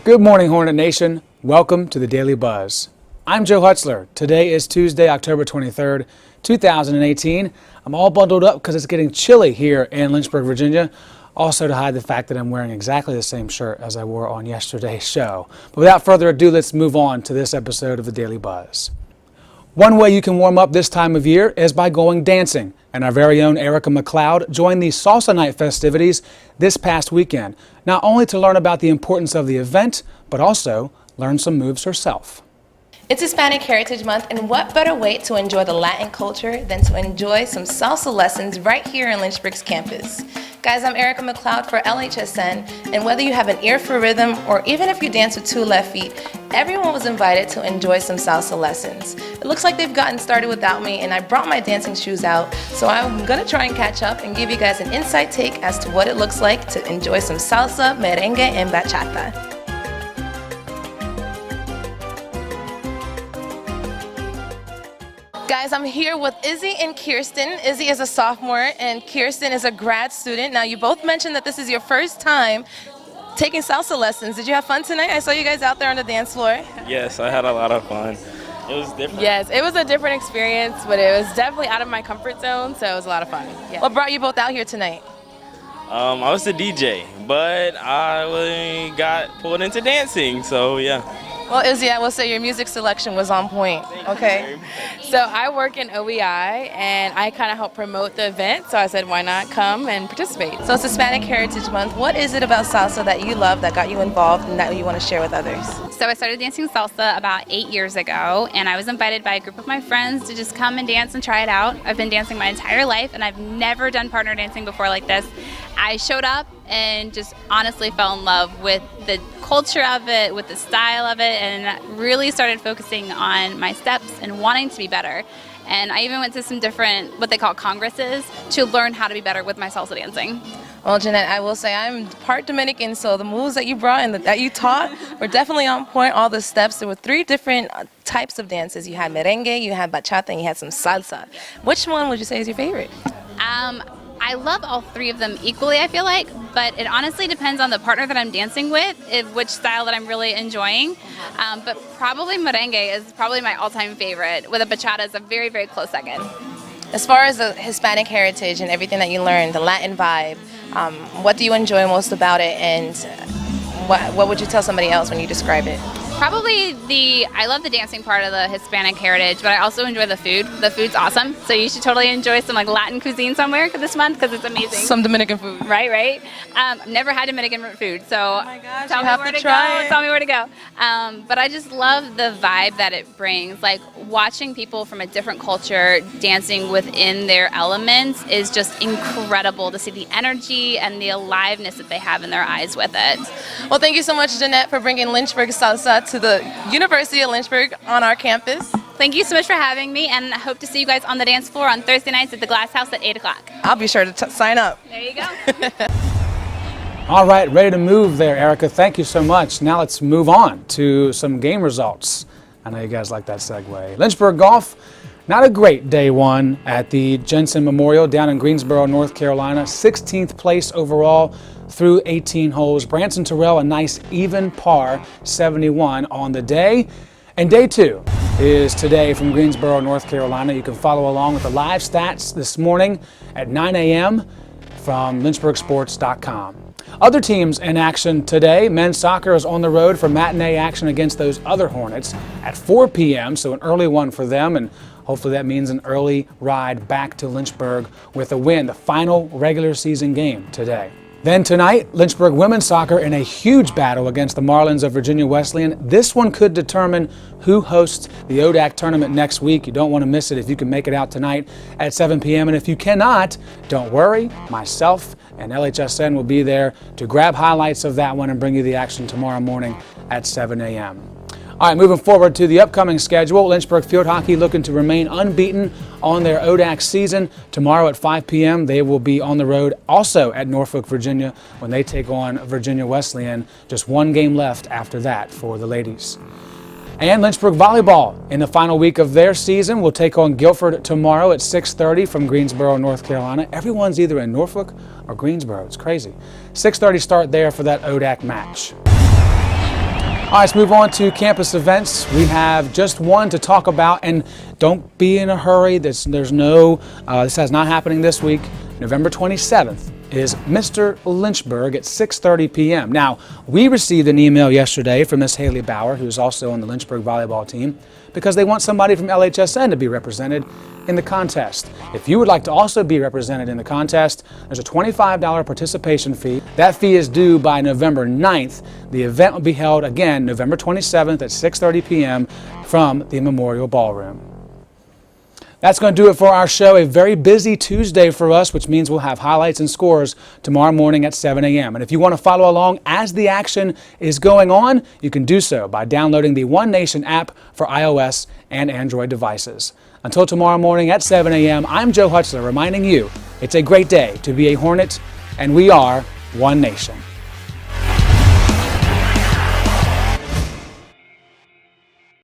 Good morning, Hornet Nation. Welcome to the Daily Buzz. I'm Joe Hutzler. Today is Tuesday, October 23rd, 2018. I'm all bundled up because it's getting chilly here in Lynchburg, Virginia. Also to hide the fact that I'm wearing exactly the same shirt as I wore on yesterday's show. But without further ado, let's move on to this episode of the Daily Buzz. One way you can warm up this time of year is by going dancing. And our very own Erica McLeod joined the Salsa Night festivities this past weekend, not only to learn about the importance of the event, but also learn some moves herself. It's Hispanic Heritage Month, and what better way to enjoy the Latin culture than to enjoy some salsa lessons right here in Lynchburg's campus. Guys, I'm Erica McLeod for LHSN, and whether you have an ear for rhythm or even if you dance with two left feet, everyone was invited to enjoy some salsa lessons. It looks like they've gotten started without me, and I brought my dancing shoes out, so I'm gonna try and catch up and give you guys an inside take as to what it looks like to enjoy some salsa, merengue, and bachata. Guys, I'm here with Izzy and Kirsten. Izzy is a sophomore and Kirsten is a grad student. Now, you both mentioned that this is your first time taking salsa lessons. Did you have fun tonight? I saw you guys out there on the dance floor. Yes, I had a lot of fun. It was different. Yes, it was a different experience, but it was definitely out of my comfort zone, so it was a lot of fun. Yeah. What brought you both out here tonight? I was the DJ, but I really got pulled into dancing, so yeah. Well, Izzy, I will say your music selection was on point. Okay. So I work in OEI, and I kind of help promote the event, so I said, why not come and participate? So it's Hispanic Heritage Month. What is it about salsa that you love, that got you involved, and that you want to share with others? So I started dancing salsa about 8 years ago, and I was invited by a group of my friends to just come and dance and try it out. I've been dancing my entire life, and I've never done partner dancing before like this. I showed up and just honestly fell in love with the culture of it, with the style of it, and really started focusing on my steps and wanting to be better. And I even went to some different, what they call congresses, to learn how to be better with my salsa dancing. Well, Jeanette, I will say I'm part Dominican, so the moves that you brought and that you taught were definitely on point. All the steps, there were 3 different types of dances. You had merengue, you had bachata, and you had some salsa. Which one would you say is your favorite? I love all 3 of them equally, I feel like, but it honestly depends on the partner that I'm dancing with, which style that I'm really enjoying. But probably merengue is probably my all-time favorite, with a bachata is a very, very close second. As far as the Hispanic heritage and everything that you learned, the Latin vibe, what do you enjoy most about it, and what would you tell somebody else when you describe it? Probably I love the dancing part of the Hispanic heritage, but I also enjoy the food. The food's awesome, so you should totally enjoy some like Latin cuisine somewhere this month because it's amazing. Some Dominican food. Right. Never had Dominican food, so oh my gosh, tell me where to go. Tell me where to go. But I just love the vibe that it brings. Like watching people from a different culture dancing within their elements is just incredible to see the energy and the aliveness that they have in their eyes with it. Well, thank you so much, Jeanette, for bringing Lynchburg salsa to the University of Lynchburg on our campus. Thank you so much for having me, and I hope to see you guys on the dance floor on Thursday nights at the Glass House at 8 o'clock. I'll be sure to sign up. There you go. All right, ready to move there, Erica. Thank you so much. Now let's move on to some game results. I know you guys like that segue. Lynchburg golf, not a great day 1 at the Jensen Memorial down in Greensboro, North Carolina. 16th place overall through 18 holes. Branson Terrell, a nice even par, 71 on the day. And day 2 is today from Greensboro, North Carolina. You can follow along with the live stats this morning at 9 a.m. from lynchburgsports.com. Other teams in action today. Men's soccer is on the road for matinee action against those other Hornets at 4 p.m., so an early one for them, and hopefully that means an early ride back to Lynchburg with a win, the final regular season game today. Then tonight, Lynchburg women's soccer in a huge battle against the Marlins of Virginia Wesleyan. This one could determine who hosts the ODAC tournament next week. You don't want to miss it if you can make it out tonight at 7 p.m. And if you cannot, don't worry. Myself and LHSN will be there to grab highlights of that one and bring you the action tomorrow morning at 7 a.m. All right, moving forward to the upcoming schedule, Lynchburg Field Hockey looking to remain unbeaten on their ODAC season. Tomorrow at 5 p.m., they will be on the road also at Norfolk, Virginia, when they take on Virginia Wesleyan. Just 1 game left after that for the ladies. And Lynchburg Volleyball in the final week of their season will take on Guilford tomorrow at 6:30 from Greensboro, North Carolina. Everyone's either in Norfolk or Greensboro. It's crazy. 6:30 start there for that ODAC match. All right, let's move on to campus events. We have just one to talk about, and don't be in a hurry. This has not happening this week. November 27th is Mr. Lynchburg at 6:30 p.m. Now, we received an email yesterday from Miss Haley Bauer, who's also on the Lynchburg volleyball team, because they want somebody from LHSN to be represented in the contest. If you would like to also be represented in the contest, there's a $25 participation fee. That fee is due by November 9th. The event will be held again November 27th at 6:30 p.m. from the Memorial Ballroom. That's going to do it for our show. A very busy Tuesday for us, which means we'll have highlights and scores tomorrow morning at 7 a.m. And if you want to follow along as the action is going on, you can do so by downloading the One Nation app for iOS and Android devices. Until tomorrow morning at 7 a.m., I'm Joe Hutzler reminding you it's a great day to be a Hornet, and we are One Nation.